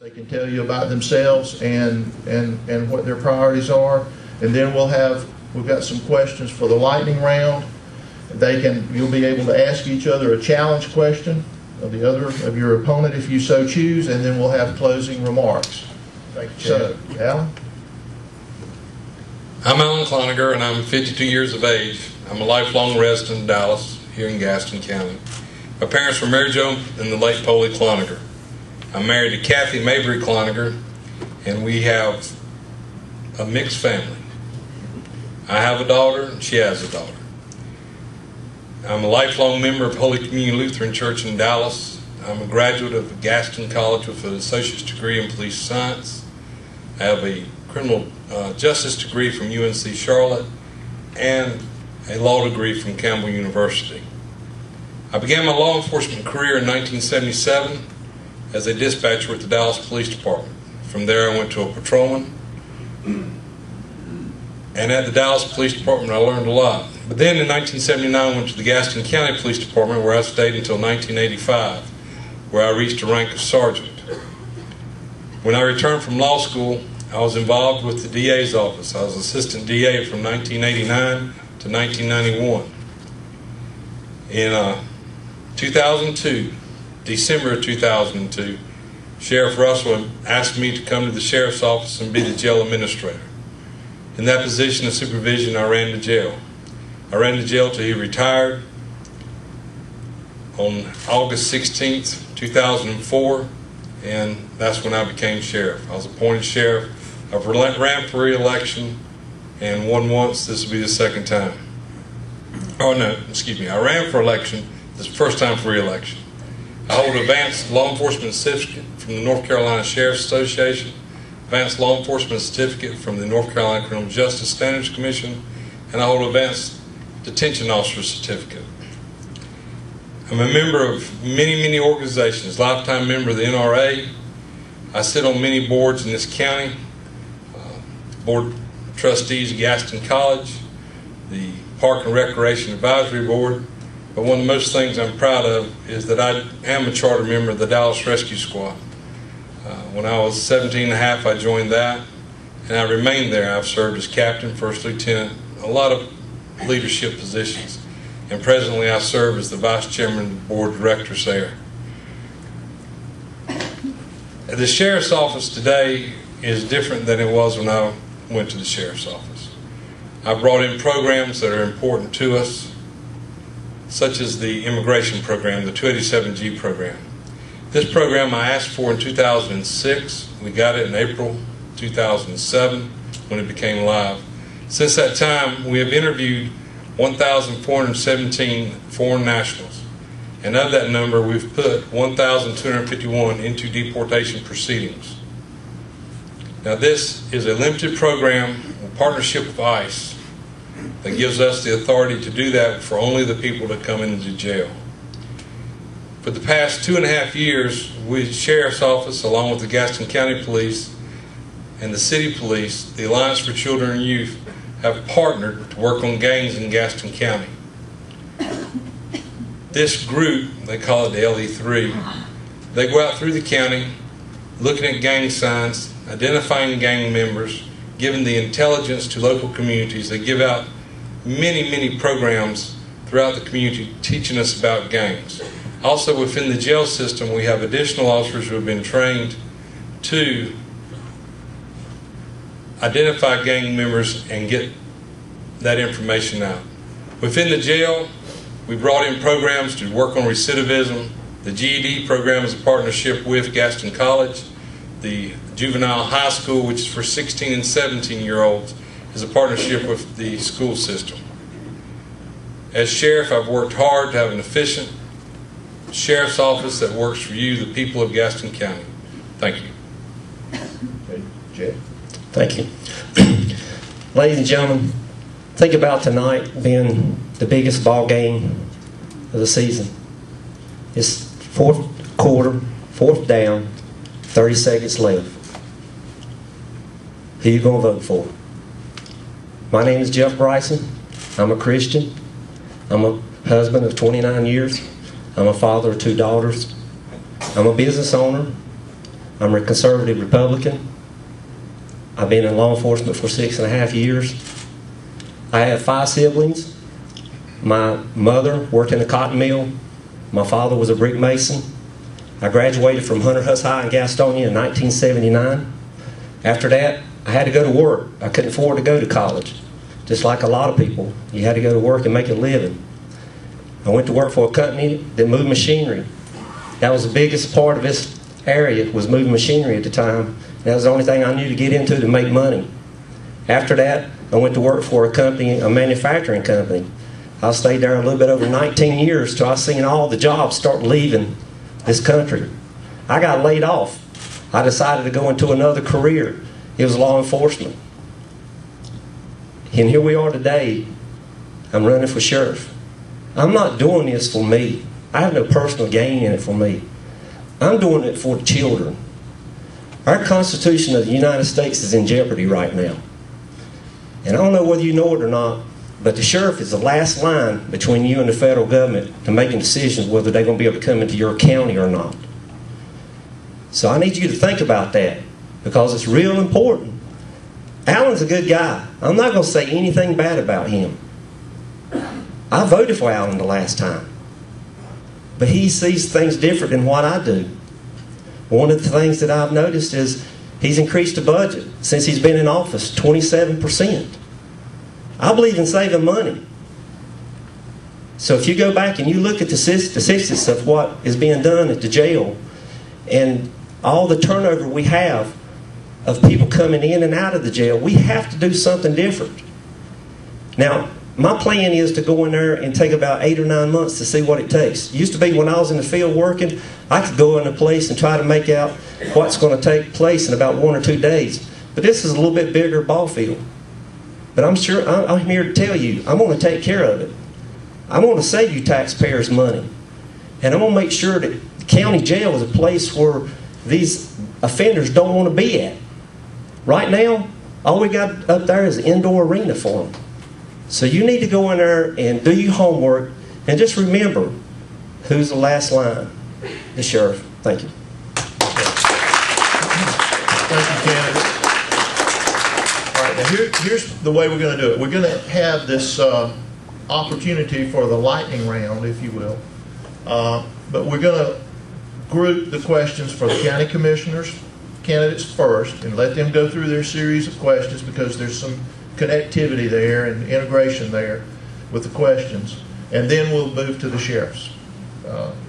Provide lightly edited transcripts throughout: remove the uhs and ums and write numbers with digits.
They can tell you about themselves and what their priorities are, and then we've got some questions for the lightning round. You'll be able to ask each other a challenge question of your opponent if you so choose, and then we'll have closing remarks. Thank you, Chad. So, Alan? I'm Alan Cloninger, and I'm 52 years of age. I'm a lifelong resident of Dallas, here in Gaston County. My parents were Mary Jo and the late Polly Cloninger. I'm married to Kathy Mabry Cloninger, and we have a mixed family. I have a daughter, and she has a daughter. I'm a lifelong member of Holy Communion Lutheran Church in Dallas. I'm a graduate of Gaston College with an associate's degree in police science. I have a criminal justice degree from UNC Charlotte and a law degree from Campbell University. I began my law enforcement career in 1977 as a dispatcher with the Dallas Police Department. From there I went to a patrolman, and at the Dallas Police Department I learned a lot. But then in 1979 I went to the Gaston County Police Department, where I stayed until 1985, where I reached the rank of sergeant. When I returned from law school, I was involved with the DA's office. I was assistant DA from 1989 to 1991. In 2002, December of 2002, Sheriff Russell asked me to come to the sheriff's office and be the jail administrator. In that position of supervision, I ran the jail. I ran the jail till he retired on August 16th, 2004, and that's when I became sheriff. I was appointed sheriff. I ran for re-election and won once. This will be the second time. Oh no, excuse me. I ran for election. This is the first time for re-election. I hold an advanced law enforcement certificate from the North Carolina Sheriff's Association, advanced law enforcement certificate from the North Carolina Criminal Justice Standards Commission, and I hold an advanced detention officer certificate. I'm a member of many organizations, lifetime member of the NRA. I sit on many boards in this county, Board of Trustees of Gaston College, the Park and Recreation Advisory Board, but one of the most things I'm proud of is that I am a charter member of the Dallas Rescue Squad. When I was 17 and a half, I joined that, and I remained there. I've served as captain, first lieutenant, a lot of leadership positions, and presently I serve as the vice chairman of the board of directors there. The sheriff's office today is different than it was when I went to the sheriff's office. I brought in programs that are important to us, such as the immigration program, the 287G program. This program I asked for in 2006. We got it in April 2007 when it became live. Since that time, we have interviewed 1,417 foreign nationals, and of that number, we've put 1,251 into deportation proceedings. Now, this is a limited program in partnership with ICE that gives us the authority to do that for only the people that come into jail. For the past 2.5 years, we, the Sheriff's Office, along with the Gaston County Police and the City Police, the Alliance for Children and Youth, have partnered to work on gangs in Gaston County. This group, they call it the LE3, they go out through the county looking at gang signs, identifying gang members, giving the intelligence to local communities. They give out many programs throughout the community teaching us about gangs. Also within the jail system, we have additional officers who have been trained to identify gang members and get that information out. Within the jail, we brought in programs to work on recidivism. The GED program is a partnership with Gaston College. The juvenile high school, which is for 16 and 17-year-olds, is a partnership with the school system. As sheriff, I've worked hard to have an efficient sheriff's office that works for you, the people of Gaston County. Thank you. Okay, Jay. Thank you. Ladies and gentlemen, think about tonight being the biggest ball game of the season. It's fourth quarter, fourth down, 30 seconds left. Who you going to vote for? My name is Jeff Bryson. I'm a Christian. I'm a husband of 29 years. I'm a father of 2 daughters. I'm a business owner. I'm a conservative Republican. I've been in law enforcement for 6.5 years. I have 5 siblings. My mother worked in a cotton mill. My father was a brick mason. I graduated from Hunter Huss High in Gastonia in 1979. After that, I had to go to work. I couldn't afford to go to college. Just like a lot of people, you had to go to work and make a living. I went to work for a company that moved machinery. That was the biggest part of this area, was moving machinery at the time. That was the only thing I knew to get into to make money. After that, I went to work for a company, a manufacturing company. I stayed there a little bit over 19 years till I seen all the jobs start leaving this country. I got laid off. I decided to go into another career. It was law enforcement. And here we are today. I'm running for sheriff. I'm not doing this for me. I have no personal gain in it for me. I'm doing it for the children. Our Constitution of the United States is in jeopardy right now. And I don't know whether you know it or not, but the sheriff is the last line between you and the federal government to making decisions whether they're going to be able to come into your county or not. So I need you to think about that, because it's real important. Alan's a good guy. I'm not going to say anything bad about him. I voted for Alan the last time. But he sees things different than what I do. One of the things that I've noticed is he's increased the budget since he's been in office 27%. I believe in saving money. So if you go back and you look at the statistics of what is being done at the jail and all the turnover we have of people coming in and out of the jail, we have to do something different. Now, my plan is to go in there and take about 8 or 9 months to see what it takes. It used to be when I was in the field working, I could go in a place and try to make out what's going to take place in about 1 or 2 days. But this is a little bit bigger ball field. But I'm sure I'm here to tell you, I'm going to take care of it. I'm going to save you taxpayers money. And I'm going to make sure that the county jail is a place where these offenders don't want to be at. Right now, all we got up there is an indoor arena for them. So you need to go in there and do your homework and just remember who's the last line. The sheriff. Thank you. Thank you, candidate. All right, now here's the way we're going to do it. We're going to have this opportunity for the lightning round, if you will. But we're going to group the questions for the county commissioners, candidates first, and let them go through their series of questions, because there's some connectivity there and integration there with the questions. And then we'll move to the sheriff's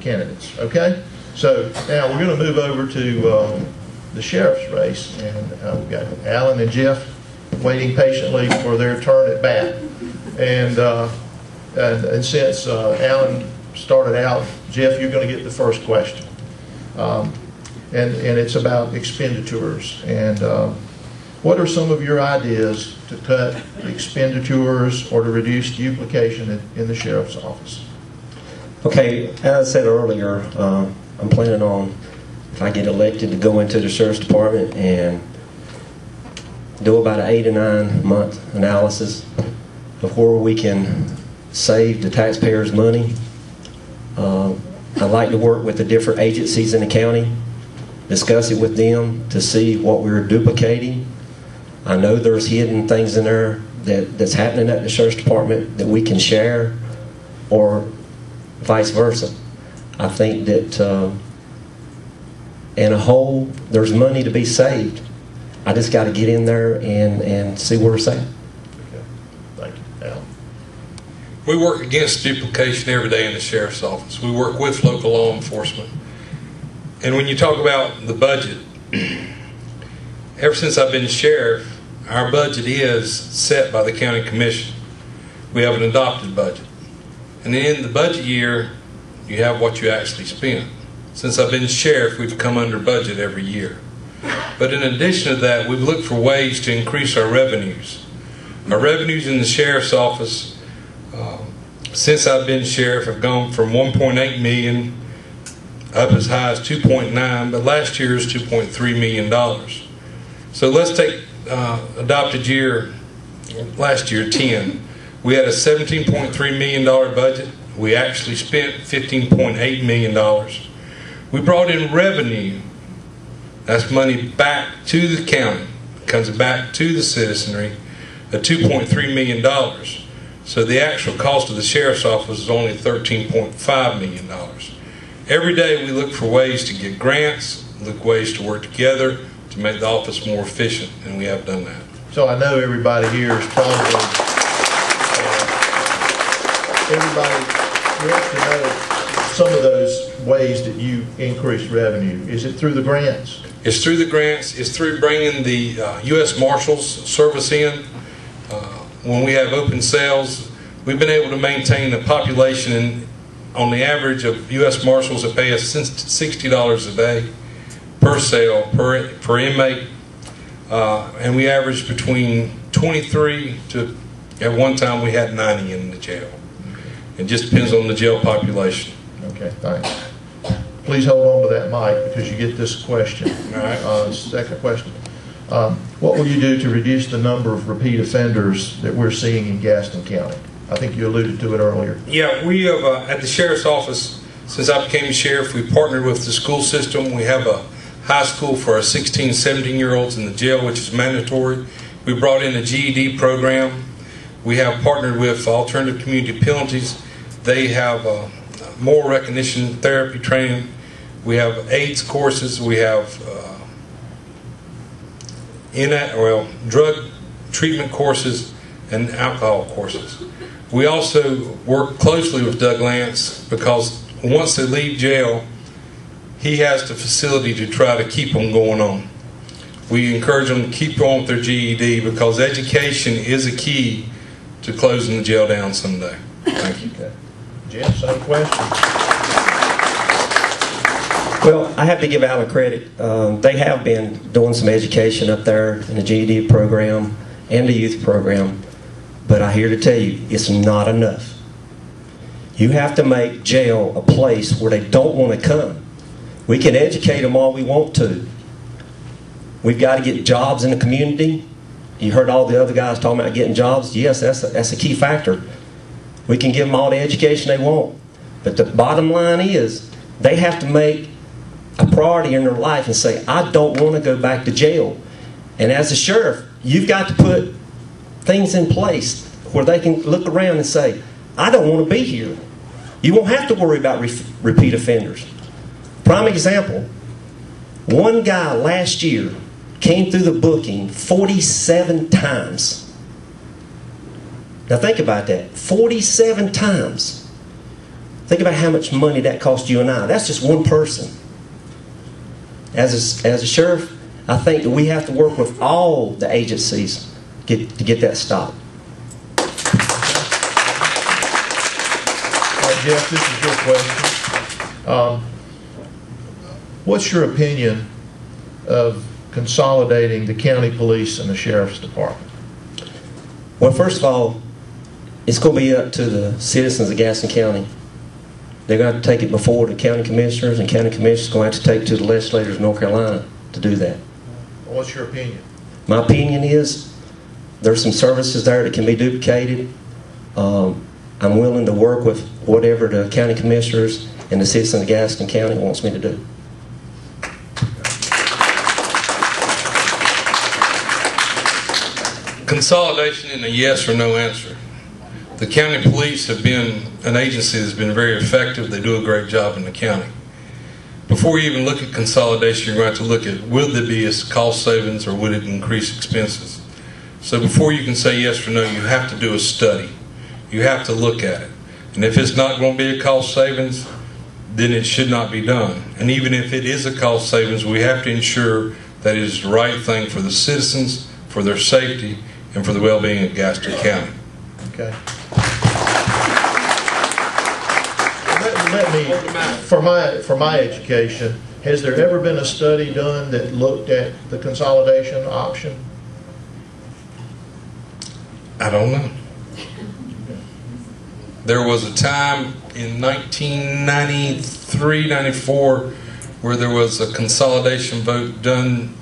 candidates. Okay? So now we're going to move over to the sheriff's race, and we've got Alan and Jeff waiting patiently for their turn at bat. And since Alan started out, Jeff, you're going to get the first question. And it's about expenditures. And what are some of your ideas to cut expenditures or to reduce duplication in the sheriff's office? Okay, as I said earlier, I'm planning on, if I get elected, to go into the sheriff's department and do about an 8 to 9 month analysis of where we can save the taxpayers' money. I'd like to work with the different agencies in the county, discuss it with them to see what we're duplicating. I know there's hidden things in there that's happening at the sheriff's department that we can share, or vice versa. I think that in a whole, there's money to be saved. I just got to get in there and see where it's at. Okay. Thank you. Al? We work against duplication every day in the sheriff's office. We work with local law enforcement. And when you talk about the budget, ever since I've been sheriff, our budget is set by the county commission. We have an adopted budget. And in the budget year, you have what you actually spend. Since I've been sheriff, we've come under budget every year. But in addition to that, we've looked for ways to increase our revenues. Our revenues in the sheriff's office, since I've been sheriff, have gone from 1.8 million up as high as 2.9, but last year is $2.3 million. So let's take adopted year, last year, 10. We had a $17.3 million budget. We actually spent $15.8 million. We brought in revenue That's money back to the county, comes back to the citizenry, at $2.3 million. So the actual cost of the sheriff's office is only $13.5 million. Every day we look for ways to get grants, look ways to work together to make the office more efficient, and we have done that. So I know everybody here is probably, everybody wants to know some of those ways that you increase revenue. Is it through the grants? It's through the grants. It's through bringing the U.S. Marshals service in. When we have open sales, we've been able to maintain a population on the average of U.S. Marshals that pay us $60 a day per sale, per inmate. And we averaged between 23 to, at one time we had 90 in the jail. It just depends on the jail population. Okay, thanks. Please hold on to that mic because you get this question. All right. Second question. What will you do to reduce the number of repeat offenders that we're seeing in Gaston County? I think you alluded to it earlier. Yeah, we have, at the sheriff's office, since I became sheriff, we partnered with the school system. We have a high school for our 16, 17-year-olds in the jail, which is mandatory. We brought in a GED program. We have partnered with Alternative Community Penalties. They have moral recognition therapy training. We have AIDS courses. We have drug treatment courses and alcohol courses. We also work closely with Doug Lance because once they leave jail, he has the facility to try to keep them going on. We encourage them to keep on with their GED because education is a key to closing the jail down someday. Thank you. Okay. Jeff, same question. Well, I have to give Alan credit. They have been doing some education up there in the GED program and the youth program, but I'm here to tell you, it's not enough. You have to make jail a place where they don't want to come. We can educate them all we want to. We've got to get jobs in the community. You heard all the other guys talking about getting jobs. Yes, that's a key factor. We can give them all the education they want. But the bottom line is, they have to make a priority in their life and say, I don't want to go back to jail. And as a sheriff, you've got to put things in place where they can look around and say, I don't want to be here. You won't have to worry about repeat offenders. Prime example, one guy last year came through the booking 47 times. Now think about that, 47 times. Think about how much money that cost you and I. That's just one person. As a sheriff, I think that we have to work with all the agencies to get that stopped. Jeff, this is your question. What's your opinion of consolidating the county police and the sheriff's department? Well, first of all, it's going to be up to the citizens of Gaston County. They're going to have to take it before the county commissioners, and county commissioners are going to have to take it to the legislators of North Carolina to do that. What's your opinion? My opinion is there's some services there that can be duplicated. I'm willing to work with whatever the county commissioners and the citizens of Gaston County wants me to do. Consolidation is a yes or no answer. The county police have been an agency that's been very effective. They do a great job in the county. Before you even look at consolidation, you're going to have to look at, will there be a cost savings or would it increase expenses? So before you can say yes or no, you have to do a study. You have to look at it. And if it's not going to be a cost savings, then it should not be done. And even if it is a cost savings, we have to ensure that it is the right thing for the citizens, for their safety, and for the well-being of Gaston County. Okay. Let me, for my education, has there ever been a study done that looked at the consolidation option? I don't know. There was a time in 1993, 94, where there was a consolidation vote done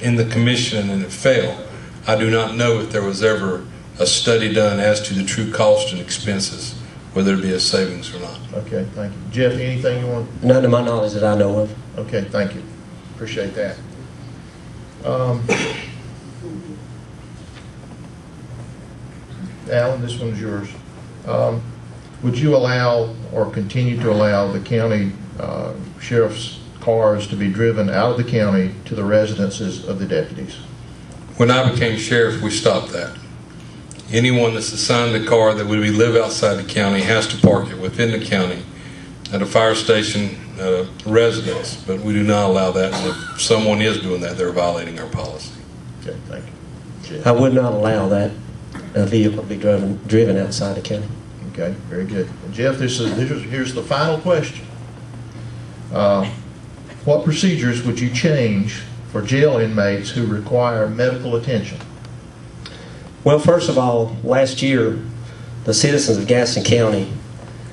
in the commission and it failed. I do not know if there was ever a study done as to the true cost and expenses, whether it be a savings or not. Okay, thank you. Jeff, anything you want? None to my knowledge that I know of. Okay, thank you. Appreciate that. Alan, this one's yours. Would you allow or continue to allow the county sheriff's cars to be driven out of the county to the residences of the deputies? When I became sheriff, we stopped that. Anyone that's assigned a car that would live outside the county has to park it within the county at a fire station residence, but we do not allow that. And if someone is doing that, they're violating our policy. Okay, thank you. Jeff? I would not allow that vehicle to be driven outside the county. Okay, very good. And Jeff, here's the final question. What procedures would you change for jail inmates who require medical attention? Well, first of all, last year, the citizens of Gaston County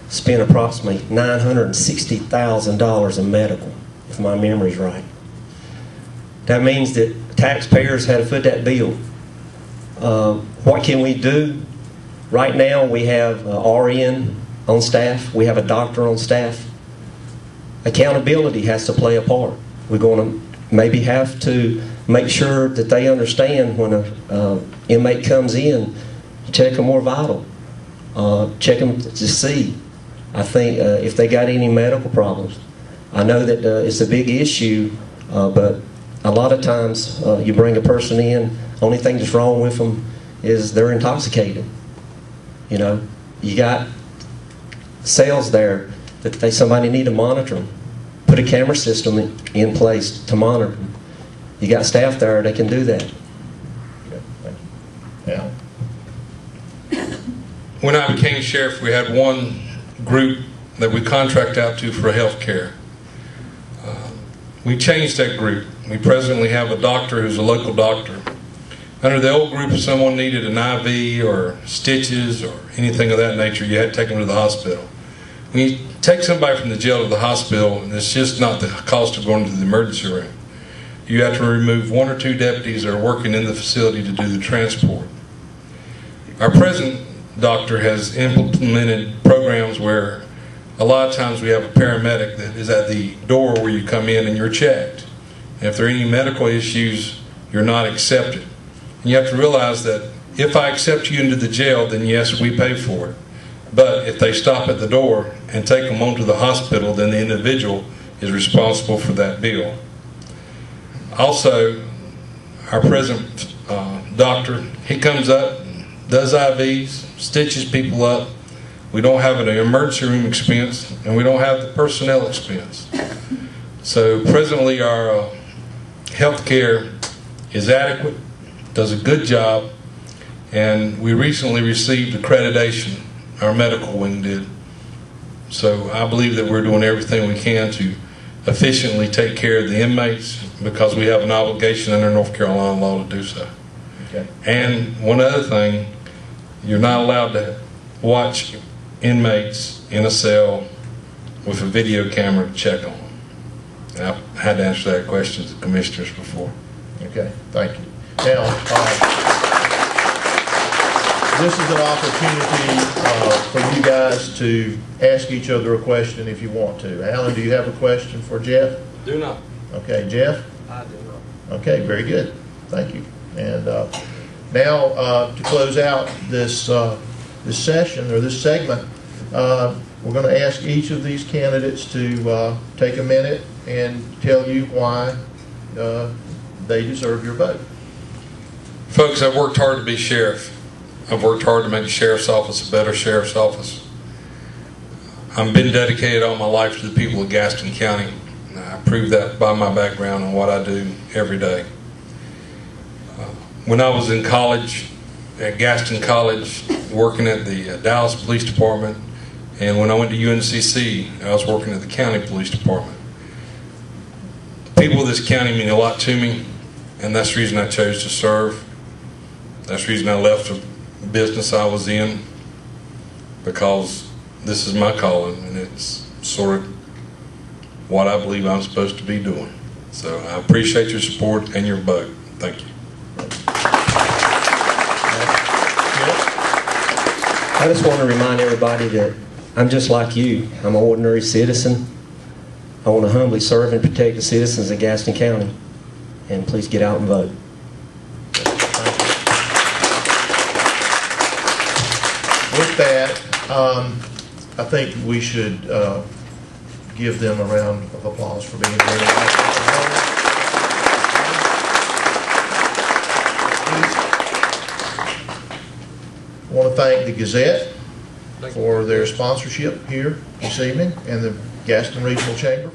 spent approximately $960,000 in medical, if my memory's right. That means that taxpayers had to foot that bill. What can we do? Right now, we have RN on staff. We have a doctor on staff. Accountability has to play a part. We're going to maybe have to make sure that they understand when an inmate comes in, check them more vital. Check them to see, I think, if they got any medical problems. I know that it's a big issue, but a lot of times you bring a person in, only thing that's wrong with them is they're intoxicated. You know, you got cells there that somebody need to monitor them. Put a camera system in place to monitor them. You got staff there that can do that. Okay, thank you. Al? When I became sheriff, we had one group that we contract out to for health care. We changed that group. We presently have a doctor who's a local doctor. Under the old group, if someone needed an IV or stitches or anything of that nature, you had to take them to the hospital. When you take somebody from the jail to the hospital, and it's just not the cost of going to the emergency room, you have to remove 1 or 2 deputies that are working in the facility to do the transport. Our present doctor has implemented programs where a lot of times we have a paramedic that is at the door where you come in and you're checked. And if there are any medical issues, you're not accepted. And you have to realize that if I accept you into the jail, then yes, we pay for it. But if they stop at the door and take them on to the hospital, then the individual is responsible for that bill. Also, our present doctor, he comes up, does IVs, stitches people up. We don't have an emergency room expense, and we don't have the personnel expense. So presently our health care is adequate, does a good job, and we recently received accreditation, our medical wing did. So I believe that we're doing everything we can to efficiently take care of the inmates because we have an obligation under North Carolina law to do so. Okay. And one other thing, you're not allowed to watch inmates in a cell with a video camera to check on them. And I've had to answer that question to the commissioners before. Okay, thank you. Now, this is an opportunity for you guys to ask each other a question if you want to. Alan, do you have a question for Jeff? Do not. Okay, Jeff? I do not. Okay, very good. Thank you. And now, to close out this session or this segment, we're going to ask each of these candidates to take a minute and tell you why they deserve your vote. Folks, I've worked hard to be sheriff. I've worked hard to make the sheriff's office a better sheriff's office. I've been dedicated all my life to the people of Gaston County. I prove that by my background and what I do every day. When I was in college, at Gaston College, working at the Dallas Police Department, and when I went to UNCC, I was working at the County Police Department. People of this county mean a lot to me, and that's the reason I chose to serve. That's the reason I left the business I was in, because this is my calling, and it's sort of what I believe I'm supposed to be doing. So I appreciate your support and your vote. Thank you. I just want to remind everybody that I'm just like you. I'm an ordinary citizen. I want to humbly serve and protect the citizens of Gaston County. and please get out and vote. With that, I think we should give them a round of applause for being here. I want to thank the Gazette for their sponsorship here this evening and the Gaston Regional Chamber.